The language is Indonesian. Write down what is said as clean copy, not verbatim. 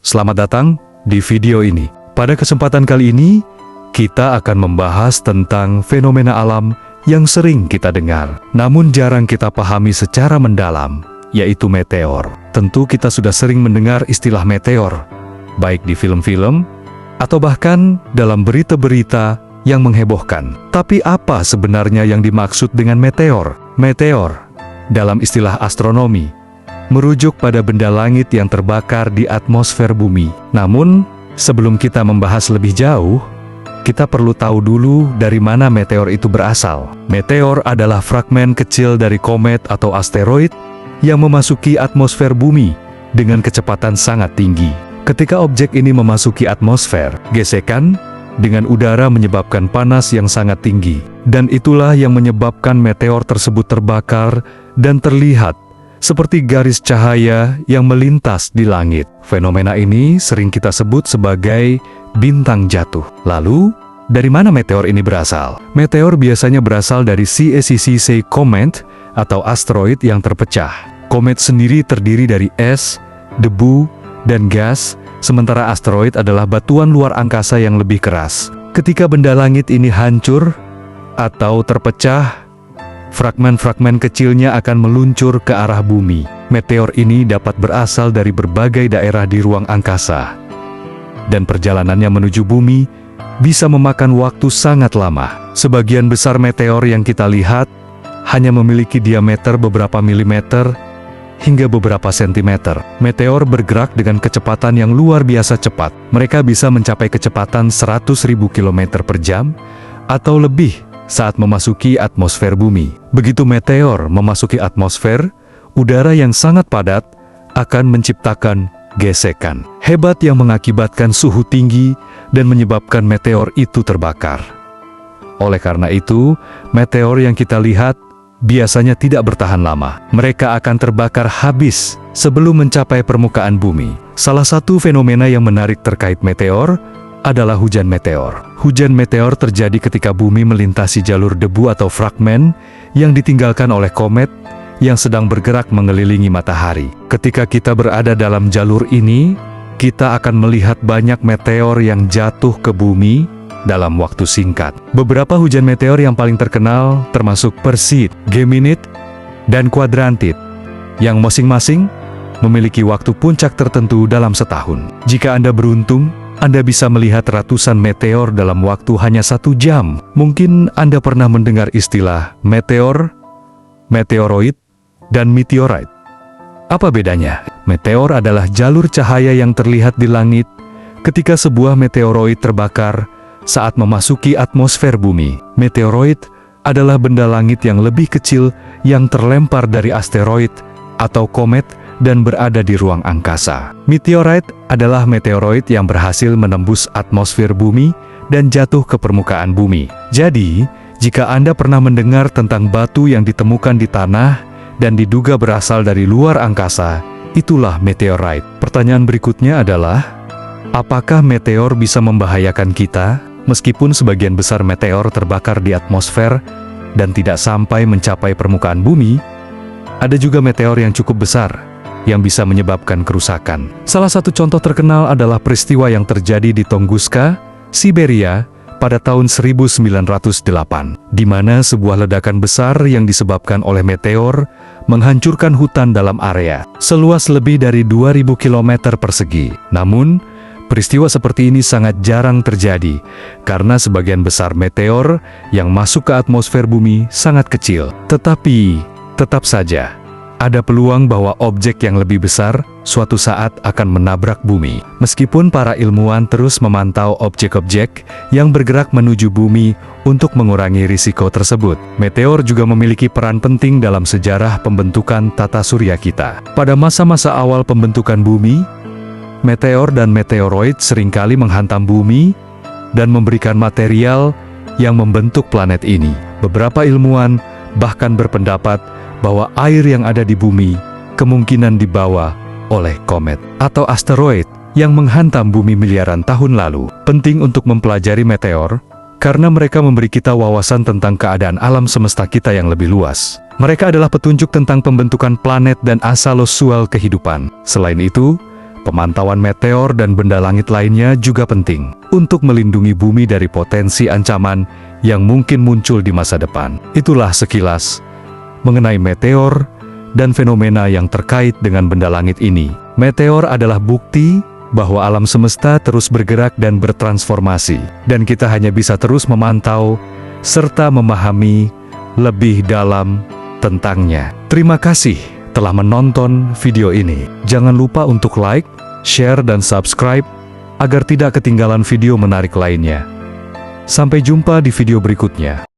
selamat datang di video ini. Pada kesempatan kali ini, kita akan membahas tentang fenomena alam yang sering kita dengar, namun jarang kita pahami secara mendalam, yaitu meteor. Tentu kita sudah sering mendengar istilah meteor, baik di film-film, atau bahkan dalam berita-berita yang menghebohkan. Tapi apa sebenarnya yang dimaksud dengan meteor? Meteor, dalam istilah astronomi, merujuk pada benda langit yang terbakar di atmosfer bumi. Namun, sebelum kita membahas lebih jauh, kita perlu tahu dulu dari mana meteor itu berasal. Meteor adalah fragmen kecil dari komet atau asteroid yang memasuki atmosfer bumi dengan kecepatan sangat tinggi. Ketika objek ini memasuki atmosfer, gesekan dengan udara menyebabkan panas yang sangat tinggi, dan itulah yang menyebabkan meteor tersebut terbakar dan terlihat seperti garis cahaya yang melintas di langit. Fenomena ini sering kita sebut sebagai bintang jatuh. Lalu, dari mana meteor ini berasal? Meteor biasanya berasal dari CACC comet atau asteroid yang terpecah. Komet sendiri terdiri dari es, debu, dan gas, sementara asteroid adalah batuan luar angkasa yang lebih keras. Ketika benda langit ini hancur atau terpecah, fragmen-fragmen kecilnya akan meluncur ke arah bumi. Meteor ini dapat berasal dari berbagai daerah di ruang angkasa, dan perjalanannya menuju bumi bisa memakan waktu sangat lama. Sebagian besar meteor yang kita lihat hanya memiliki diameter beberapa milimeter hingga beberapa sentimeter. Meteor bergerak dengan kecepatan yang luar biasa cepat. Mereka bisa mencapai kecepatan 100.000 km per jam atau lebih saat memasuki atmosfer bumi. Begitu meteor memasuki atmosfer, udara yang sangat padat akan menciptakan gesekan hebat yang mengakibatkan suhu tinggi dan menyebabkan meteor itu terbakar. Oleh karena itu, meteor yang kita lihat biasanya tidak bertahan lama. Mereka akan terbakar habis sebelum mencapai permukaan bumi. Salah satu fenomena yang menarik terkait meteor adalah hujan meteor. Hujan meteor terjadi ketika bumi melintasi jalur debu atau fragmen yang ditinggalkan oleh komet yang sedang bergerak mengelilingi matahari. Ketika kita berada dalam jalur ini, kita akan melihat banyak meteor yang jatuh ke bumi dalam waktu singkat. Beberapa hujan meteor yang paling terkenal termasuk Perseid, Geminid, dan Quadrantid, yang masing-masing memiliki waktu puncak tertentu dalam setahun. Jika Anda beruntung, Anda bisa melihat ratusan meteor dalam waktu hanya 1 jam. Mungkin Anda pernah mendengar istilah meteor, meteoroid, dan meteorite. Apa bedanya? Meteor adalah jalur cahaya yang terlihat di langit ketika sebuah meteoroid terbakar saat memasuki atmosfer bumi. Meteoroid adalah benda langit yang lebih kecil yang terlempar dari asteroid atau komet dan berada di ruang angkasa. Meteorite adalah meteoroid yang berhasil menembus atmosfer bumi dan jatuh ke permukaan bumi. Jadi, jika Anda pernah mendengar tentang batu yang ditemukan di tanah dan diduga berasal dari luar angkasa, itulah meteorite. Pertanyaan berikutnya adalah, apakah meteor bisa membahayakan kita? Meskipun sebagian besar meteor terbakar di atmosfer dan tidak sampai mencapai permukaan bumi, ada juga meteor yang cukup besar yang bisa menyebabkan kerusakan. Salah satu contoh terkenal adalah peristiwa yang terjadi di Tunguska, Siberia pada tahun 1908, di mana sebuah ledakan besar yang disebabkan oleh meteor menghancurkan hutan dalam area seluas lebih dari 2.000 km persegi. Namun, peristiwa seperti ini sangat jarang terjadi karena sebagian besar meteor yang masuk ke atmosfer bumi sangat kecil. Tetapi, tetap saja, ada peluang bahwa objek yang lebih besar suatu saat akan menabrak bumi. Meskipun para ilmuwan terus memantau objek-objek yang bergerak menuju bumi untuk mengurangi risiko tersebut, meteor juga memiliki peran penting dalam sejarah pembentukan tata surya kita. Pada masa-masa awal pembentukan bumi, meteor dan meteoroid seringkali menghantam bumi dan memberikan material yang membentuk planet ini. Beberapa ilmuwan bahkan berpendapat bahwa air yang ada di bumi kemungkinan dibawa oleh komet atau asteroid yang menghantam bumi miliaran tahun lalu. Penting untuk mempelajari meteor karena mereka memberi kita wawasan tentang keadaan alam semesta kita yang lebih luas. Mereka adalah petunjuk tentang pembentukan planet dan asal-usul kehidupan. Selain itu, Pemantauan meteor dan benda langit lainnya juga penting untuk melindungi bumi dari potensi ancaman yang mungkin muncul di masa depan. Itulah sekilas mengenai meteor dan fenomena yang terkait dengan benda langit ini. Meteor adalah bukti bahwa alam semesta terus bergerak dan bertransformasi, dan kita hanya bisa terus memantau serta memahami lebih dalam tentangnya. Terima kasih telah menonton video ini. Jangan lupa untuk like, share, dan subscribe agar tidak ketinggalan video menarik lainnya. Sampai jumpa di video berikutnya.